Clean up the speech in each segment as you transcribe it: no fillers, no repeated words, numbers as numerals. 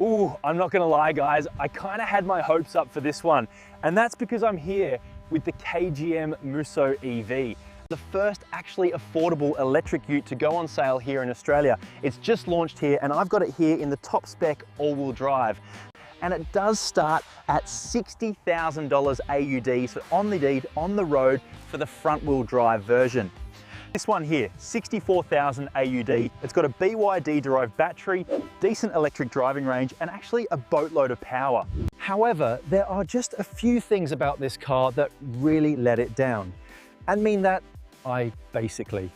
Ooh, I'm not gonna lie guys, I kind of had my hopes up for this one. And that's because I'm here with the KGM Musso EV. The first actually affordable electric ute to go on sale here in Australia. It's just launched here and I've got it here in the top spec all-wheel drive. And it does start at $60,000 AUD, so on the road for the front wheel drive version. This one here, 64,000 AUD. It's got a BYD derived battery, decent electric driving range, and actually a boatload of power. However, there are just a few things about this car that really let it down. And mean that I basically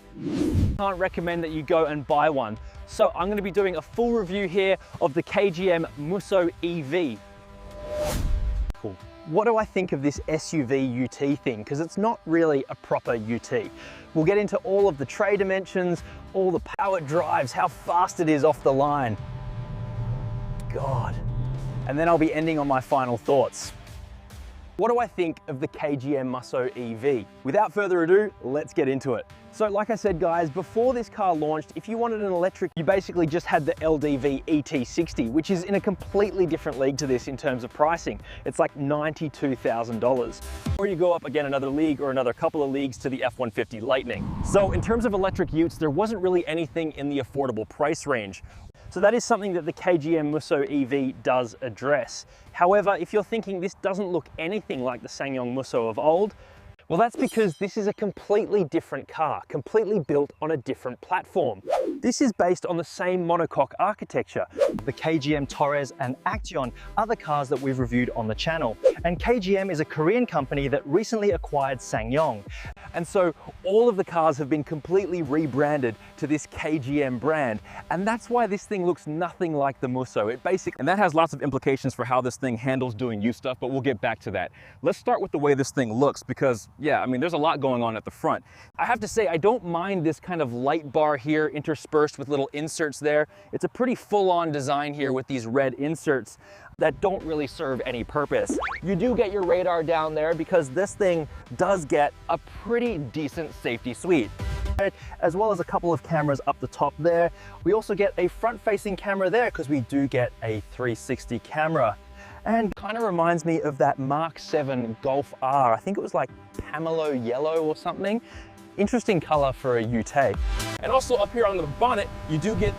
can't recommend that you go and buy one. So I'm going to be doing a full review here of the KGM Musso EV. Cool. What do I think of this SUV UT thing? Because it's not really a proper UT. We'll get into all of the tray dimensions, all the power drives, how fast it is off the line. God. And then I'll be ending on my final thoughts. What do I think of the KGM Musso EV? Without further ado, let's get into it. So like I said guys, before this car launched, if you wanted an electric, you basically just had the LDV ET60, which is in a completely different league to this in terms of pricing. It's like $92,000. Or you go up again another league or another couple of leagues to the F-150 Lightning. So in terms of electric utes, there wasn't really anything in the affordable price range. So that is something that the KGM Musso EV does address. However, if you're thinking this doesn't look anything like the SsangYong Musso of old, well, that's because this is a completely different car, completely built on a different platform. This is based on the same monocoque architecture. The KGM Torres and Action are the cars that we've reviewed on the channel. And KGM is a Korean company that recently acquired SsangYong. And so all of the cars have been completely rebranded to this KGM brand. And that's why this thing looks nothing like the Musso. And that has lots of implications for how this thing handles doing use stuff, but we'll get back to that. Let's start with the way this thing looks because, yeah, I mean, there's a lot going on at the front. I have to say, I don't mind this kind of light bar here interspersed with little inserts there. It's a pretty full-on design here with these red inserts that don't really serve any purpose. You do get your radar down there because this thing does get a pretty decent safety suite, as well as a couple of cameras up the top there. We also get a front-facing camera there because we do get a 360 camera. And kind of reminds me of that Mark 7 Golf R. I think it was like Pamelo yellow or something. Interesting color for a UT. And also up here on the bonnet, you do get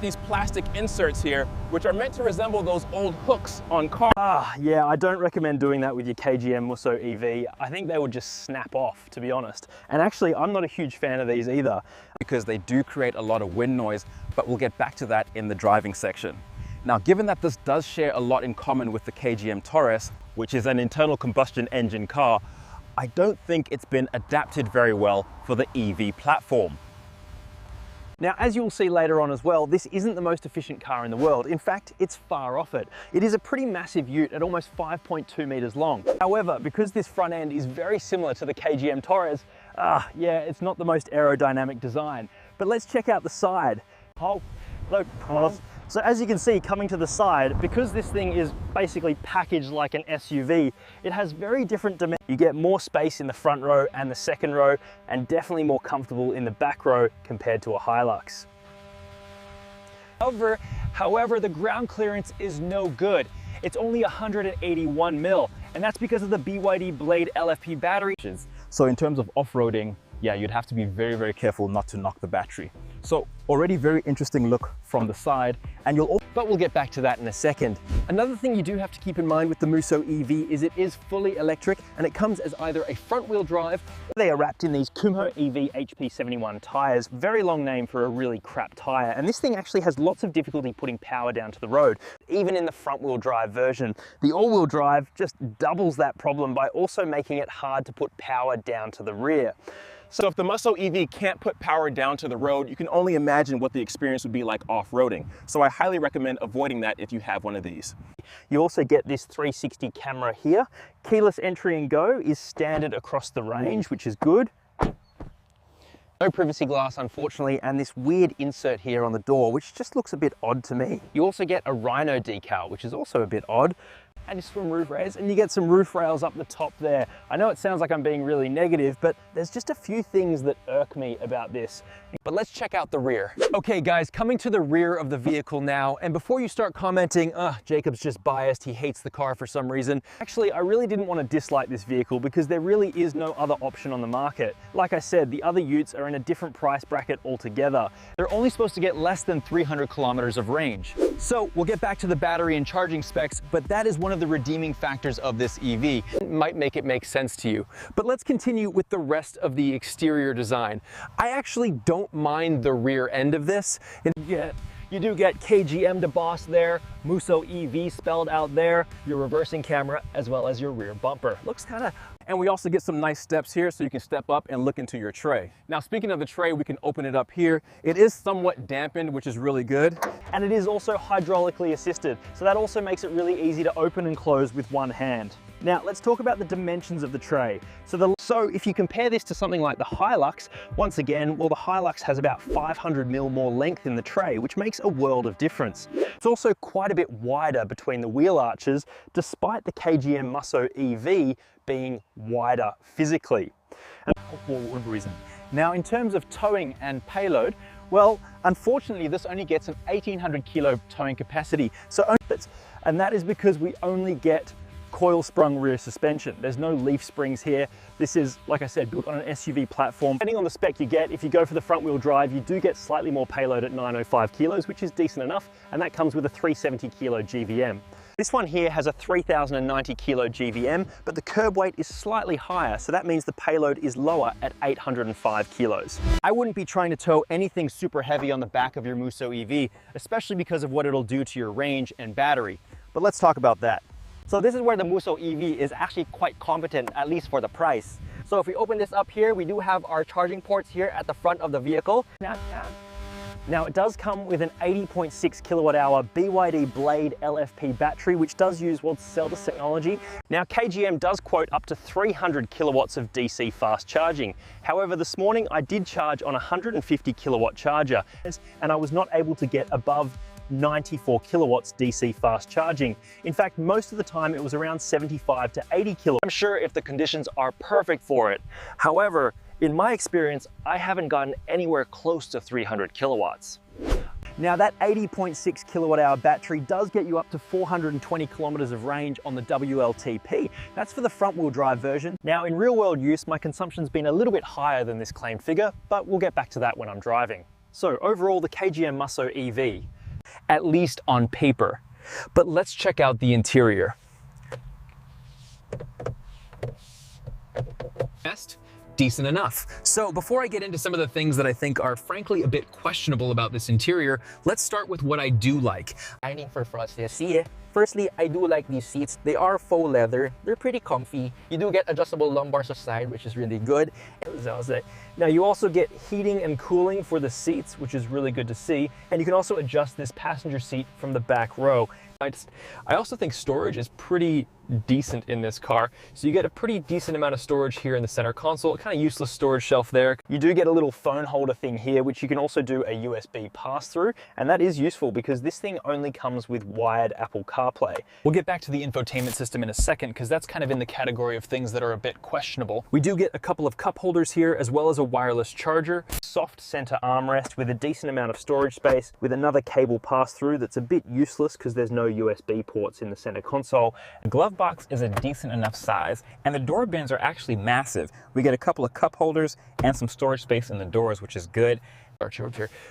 these plastic inserts here, which are meant to resemble those old hooks on cars. Yeah, I don't recommend doing that with your KGM Musso EV. I think they would just snap off, to be honest. And actually, I'm not a huge fan of these either. Because they do create a lot of wind noise, but we'll get back to that in the driving section. Now, given that this does share a lot in common with the KGM Torres, which is an internal combustion engine car, I don't think it's been adapted very well for the EV platform. Now, as you'll see later on as well, this isn't the most efficient car in the world. In fact, it's far off it. It is a pretty massive ute at almost 5.2 meters long. However, because this front end is very similar to the KGM Torres, yeah, it's not the most aerodynamic design. But let's check out the side. Oh, look. So as you can see, coming to the side, because this thing is basically packaged like an SUV, it has very different dimensions. You get more space in the front row and the second row, and definitely more comfortable in the back row compared to a Hilux. However, the ground clearance is no good. It's only 181 mil, and that's because of the BYD Blade LFP battery. So in terms of off-roading, yeah, you'd have to be very, very careful not to knock the battery. So already very interesting look from the side, and but we'll get back to that in a second. Another thing you do have to keep in mind with the Musso EV is it is fully electric, and it comes as either a front-wheel drive. They are wrapped in these Kumho EV HP71 tires, very long name for a really crap tire, and this thing actually has lots of difficulty putting power down to the road, even in the front-wheel drive version. The all-wheel drive just doubles that problem by also making it hard to put power down to the rear. So if the Musso EV can't put power down to the road, you can only imagine what the experience would be like off-roading. So I highly recommend avoiding that if you have one of these. You also get this 360 camera here. Keyless entry and go is standard across the range, which is good. No privacy glass, unfortunately, and this weird insert here on the door, which just looks a bit odd to me. You also get a Rhino decal, which is also a bit odd. anti-swim roof rails, and you get some roof rails up the top there. I know it sounds like I'm being really negative, but there's just a few things that irk me about this. But let's check out the rear. Okay guys, coming to the rear of the vehicle now, and before you start commenting, Jacob's just biased, he hates the car for some reason. Actually, I really didn't want to dislike this vehicle because there really is no other option on the market. Like I said, the other utes are in a different price bracket altogether. They're only supposed to get less than 300 kilometers of range. So we'll get back to the battery and charging specs, but that is one of the redeeming factors of this EV. It might make it make sense to you. But let's continue with the rest of the exterior design. I actually don't mind the rear end of this. You do get KGM DeBoss there, Musso EV spelled out there, your reversing camera, as well as your rear bumper. Looks kind of... And we also get some nice steps here so you can step up and look into your tray. Now, speaking of the tray, we can open it up here. It is somewhat dampened, which is really good. And it is also hydraulically assisted, so that also makes it really easy to open and close with one hand. Now, let's talk about the dimensions of the tray. So if you compare this to something like the Hilux, once again, well, the Hilux has about 500 mil more length in the tray, which makes a world of difference. It's also quite a bit wider between the wheel arches, despite the KGM Musso EV being wider physically. Now, in terms of towing and payload, well, unfortunately, this only gets an 1800 kilo towing capacity. And that is because we only get coil sprung rear suspension. There's no leaf springs here. This is, like I said, built on an SUV platform. Depending on the spec you get, if you go for the front wheel drive, you do get slightly more payload at 905 kilos, which is decent enough. And that comes with a 370 kilo GVM. This one here has a 3090 kilo GVM, but the curb weight is slightly higher, so that means the payload is lower at 805 kilos. I wouldn't be trying to tow anything super heavy on the back of your Musso EV, especially because of what it'll do to your range and battery. But let's talk about that. So this is where the Musso EV is actually quite competent, at least for the price. So if we open this up here, we do have our charging ports here at the front of the vehicle. Now it does come with an 80.6 kilowatt hour BYD Blade LFP battery, which does use world's cell-less technology. Now KGM does quote up to 300 kilowatts of DC fast charging. However, this morning I did charge on a 150 kilowatt charger, and I was not able to get above 94 kilowatts DC fast charging. In fact, most of the time it was around 75 to 80 kilowatts. I'm sure if the conditions are perfect for it. However, in my experience, I haven't gotten anywhere close to 300 kilowatts. Now that 80.6 kilowatt hour battery does get you up to 420 kilometers of range on the WLTP. That's for the front wheel drive version. Now in real world use, my consumption's been a little bit higher than this claimed figure, but we'll get back to that when I'm driving. So overall, the KGM Musso EV, at least on paper. But let's check out the interior. Best? Decent enough. So before I get into some of the things that I think are frankly a bit questionable about this interior, let's start with what I do like. Dining for process. Firstly, I do like these seats. They are faux leather. They're pretty comfy. You do get adjustable lumbar to side, which is really good. Now you also get heating and cooling for the seats, which is really good to see. And you can also adjust this passenger seat from the back row. I also think storage is pretty decent in this car. So you get a pretty decent amount of storage here in the center console, kind of useless storage shelf there. You do get a little phone holder thing here, which you can also do a USB pass-through, and that is useful because this thing only comes with wired Apple CarPlay. We'll get back to the infotainment system in a second because that's kind of in the category of things that are a bit questionable. We do get a couple of cup holders here as well as a wireless charger, soft center armrest with a decent amount of storage space with another cable pass-through that's a bit useless because there's no USB ports in the center console. The glove box is a decent enough size, and the door bins are actually massive. We get a couple of cup holders and some storage space in the doors, which is good.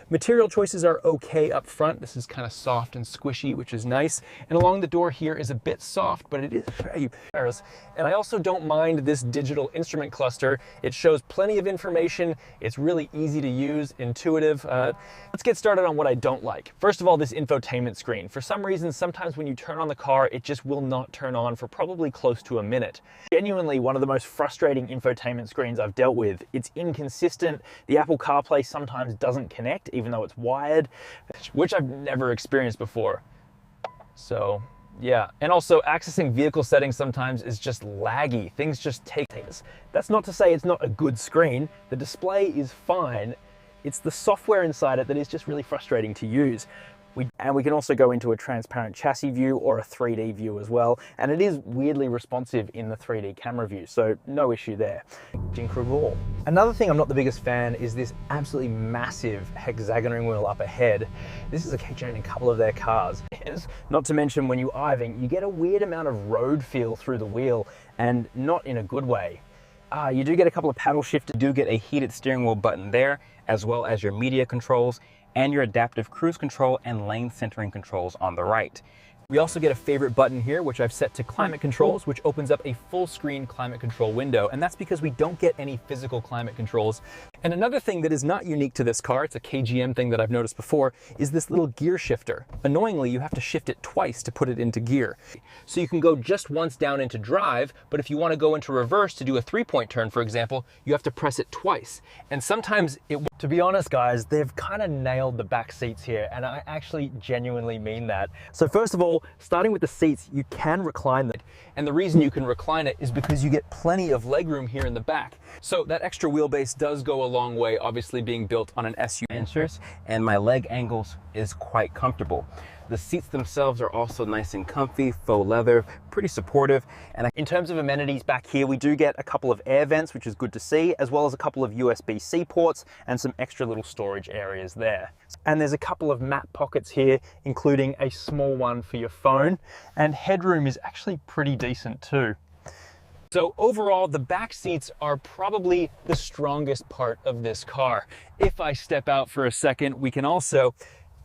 Material choices are okay up front. This is kind of soft and squishy, which is nice. And along the door here is a bit soft, but it is very Paris. And I also don't mind this digital instrument cluster. It shows plenty of information. It's really easy to use, intuitive. Let's get started on what I don't like. First of all, this infotainment screen. For some reason, sometimes when you turn on the car, it just will not turn on for probably close to a minute. Genuinely one of the most frustrating infotainment screens I've dealt with. It's inconsistent. The Apple CarPlay sometimes doesn't connect even though it's wired, which I've never experienced before. So yeah, and also accessing vehicle settings sometimes is just laggy. Things just take this. That's not to say it's not a good screen. The display is fine. It's the software inside it that is just really frustrating to use. And we can also go into a transparent chassis view or a 3D view as well. And it is weirdly responsive in the 3D camera view, so no issue there. Another thing I'm not the biggest fan is this absolutely massive hexagonal wheel up ahead. This is a KGM in a couple of their cars. Not to mention when you're driving, you get a weird amount of road feel through the wheel, and not in a good way. You do get a couple of paddle shifters. You do get a heated steering wheel button there, as well as your media controls and your adaptive cruise control and lane centering controls on the right. We also get a favorite button here, which I've set to climate controls, which opens up a full screen climate control window. And that's because we don't get any physical climate controls. And another thing that is not unique to this car, it's a KGM thing that I've noticed before, is this little gear shifter. Annoyingly, you have to shift it twice to put it into gear. So you can go just once down into drive, but if you want to go into reverse to do a 3-point turn, for example, you have to press it twice. And sometimes it... To be honest, guys, they've kind of nailed the back seats here, and I actually genuinely mean that. So first of all, starting with the seats, you can recline them. And the reason you can recline it is because you get plenty of legroom here in the back. So that extra wheelbase does go a long way, obviously being built on an SUV. And my leg angles is quite comfortable. The seats themselves are also nice and comfy, faux leather, pretty supportive. And in terms of amenities back here, we do get a couple of air vents, which is good to see, as well as a couple of USB-C ports and some extra little storage areas there. And there's a couple of map pockets here, including a small one for your phone, and headroom is actually pretty decent too. So overall, the back seats are probably the strongest part of this car. If I step out for a second, we can also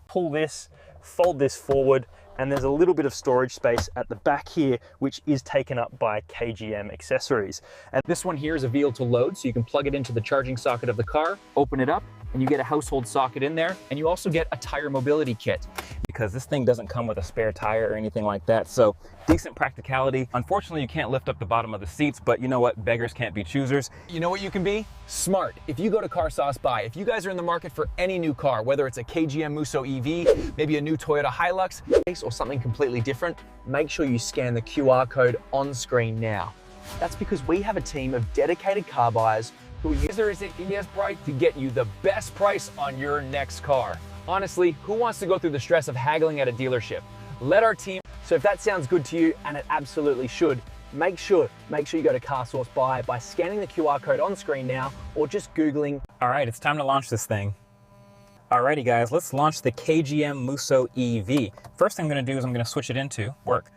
pull this, fold this forward, and there's a little bit of storage space at the back here, which is taken up by KGM accessories. And this one here is a vehicle to load, so you can plug it into the charging socket of the car, open it up, and you get a household socket in there, and you also get a tire mobility kit. Because this thing doesn't come with a spare tire or anything like that, so decent practicality. Unfortunately, you can't lift up the bottom of the seats, but you know what? Beggars can't be choosers. You know what you can be? Smart. If you go to Car Sauce Buy, if you guys are in the market for any new car, whether it's a KGM Musso EV, maybe a new Toyota Hilux, or something completely different, make sure you scan the QR code on screen now. That's because we have a team of dedicated car buyers who use their ES Bright to get you the best price on your next car. Honestly, who wants to go through the stress of haggling at a dealership? Let our team. So if that sounds good to you, and it absolutely should, make sure you go to Car Source Buy by scanning the QR code on screen now, or just Googling. All right, it's time to launch this thing. Alrighty guys, let's launch the KGM Musso EV. First thing I'm gonna do is I'm gonna switch it into work.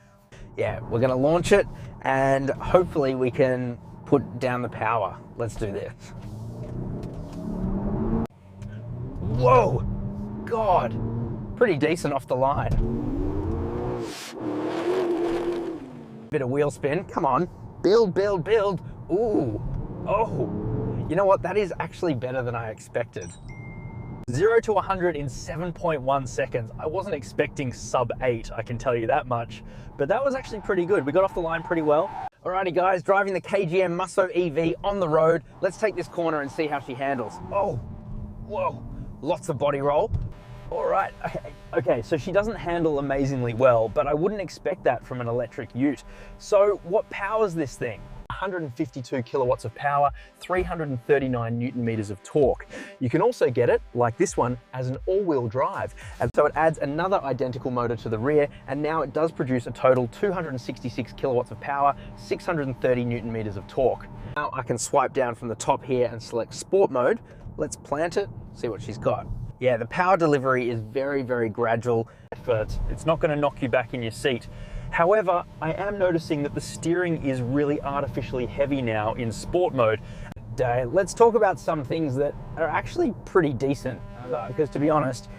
Yeah, we're gonna launch it, and hopefully we can put down the power. Let's do this. Whoa! God, pretty decent off the line. Bit of wheel spin, come on. Build, build, build. Ooh, oh. You know what, that is actually better than I expected. 0 to 100 in 7.1 seconds. I wasn't expecting sub 8, I can tell you that much, but that was actually pretty good. We got off the line pretty well. Alrighty guys, driving the KGM Musso EV on the road. Let's take this corner and see how she handles. Oh, whoa, lots of body roll. All right, okay, so she doesn't handle amazingly well, but I wouldn't expect that from an electric ute. So what powers this thing? 152 kilowatts of power, 339 Newton meters of torque. You can also get it, like this one, as an all-wheel drive. And so it adds another identical motor to the rear, and now it does produce a total 266 kilowatts of power, 630 Newton meters of torque. Now I can swipe down from the top here and select sport mode. Let's plant it, see what she's got. Yeah, the power delivery is very, very gradual, but it's not going to knock you back in your seat. However, I am noticing that the steering is really artificially heavy now in sport mode. Let's talk about some things that are actually pretty decent, because to be honest,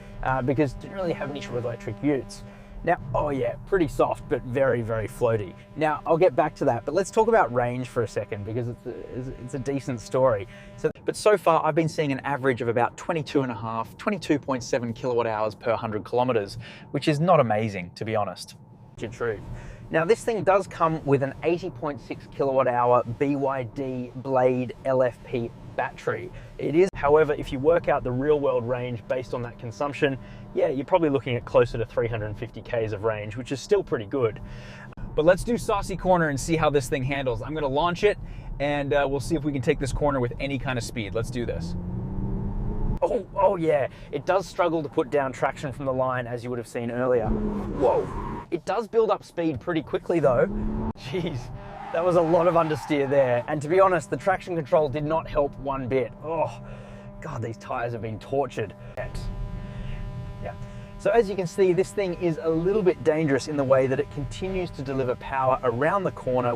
because I didn't really have an issue with electric utes. Now, oh yeah, pretty soft, but very, very floaty. Now, I'll get back to that, but let's talk about range for a second, because it's a decent story. But so far, I've been seeing an average of about 22.7 kilowatt hours per 100 kilometers, which is not amazing, to be honest. True. Now, this thing does come with an 80.6 kilowatt hour BYD Blade LFP battery. It is, however, if you work out the real world range based on that consumption, yeah, you're probably looking at closer to 350 Ks of range, which is still pretty good. But let's do Saucy Corner and see how this thing handles. I'm gonna launch it, and we'll see if we can take this corner with any kind of speed. Let's do this. Oh yeah, it does struggle to put down traction from the line, as you would have seen earlier. Whoa. It does build up speed pretty quickly though. Jeez, that was a lot of understeer there. And to be honest, the traction control did not help one bit. Oh, God, these tires have been tortured. Yeah. So as you can see, this thing is a little bit dangerous in the way that it continues to deliver power around the corner.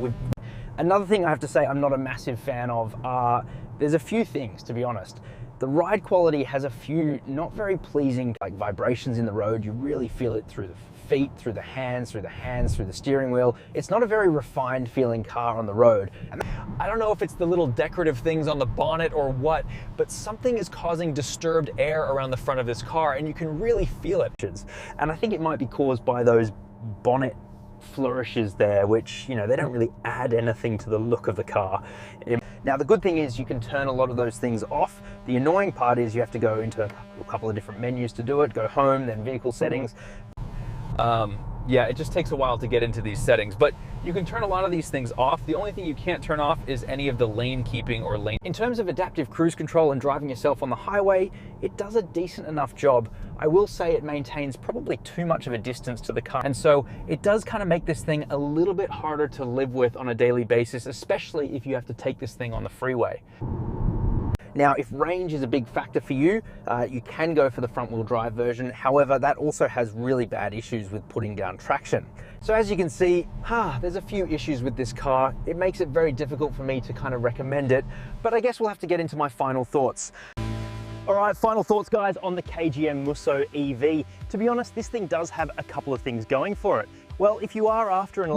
Another thing I have to say I'm not a massive fan of are, there's a few things, to be honest. The ride quality has a few not very pleasing like vibrations in the road. You really feel it through the feet, through the hands, through the steering wheel. It's not a very refined feeling car on the road. And I don't know if it's the little decorative things on the bonnet or what, but something is causing disturbed air around the front of this car and you can really feel it. And I think it might be caused by those bonnet flourishes there, which, you know, they don't really add anything to the look of the car. Now, the good thing is you can turn a lot of those things off. The annoying part is you have to go into a couple of different menus to do it, go home, then vehicle settings. Yeah, it just takes a while to get into these settings, but you can turn a lot of these things off. The only thing you can't turn off is any of the lane keeping or lane. In terms of adaptive cruise control and driving yourself on the highway, it does a decent enough job. I will say it maintains probably too much of a distance to the car. And so it does kind of make this thing a little bit harder to live with on a daily basis, especially if you have to take this thing on the freeway. Now, if range is a big factor for you, you can go for the front wheel drive version. However, that also has really bad issues with putting down traction. So as you can see, there's a few issues with this car. It makes it very difficult for me to kind of recommend it, but I guess we'll have to get into my final thoughts. All right, final thoughts, guys, on the KGM Musso EV. To be honest, this thing does have a couple of things going for it. Well, if you are after an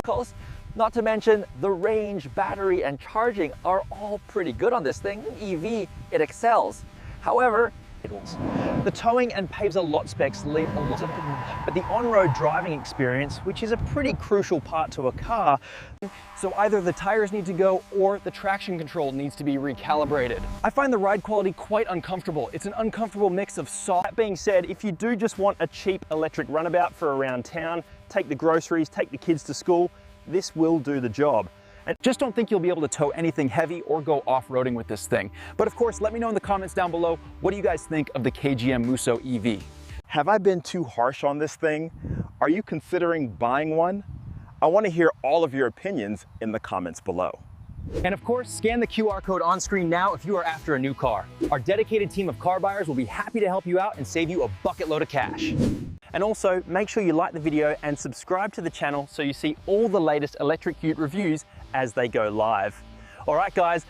not to mention the range, battery, and charging are all pretty good on this thing. EV, it excels. However, the towing and paves a lot specs leave a lot of, but the on-road driving experience, which is a pretty crucial part to a car, so either the tires need to go or the traction control needs to be recalibrated. I find the ride quality quite uncomfortable. It's an uncomfortable mix of soft. That being said, if you do just want a cheap electric runabout for around town, take the groceries, take the kids to school, this will do the job. And just don't think you'll be able to tow anything heavy or go off-roading with this thing. But of course, let me know in the comments down below, what do you guys think of the KGM Musso EV? Have I been too harsh on this thing? Are you considering buying one? I want to hear all of your opinions in the comments below. And of course, scan the QR code on screen now if you are after a new car. Our dedicated team of car buyers will be happy to help you out and save you a bucket load of cash. And also, make sure you like the video and subscribe to the channel so you see all the latest electric ute reviews as they go live. All right, guys,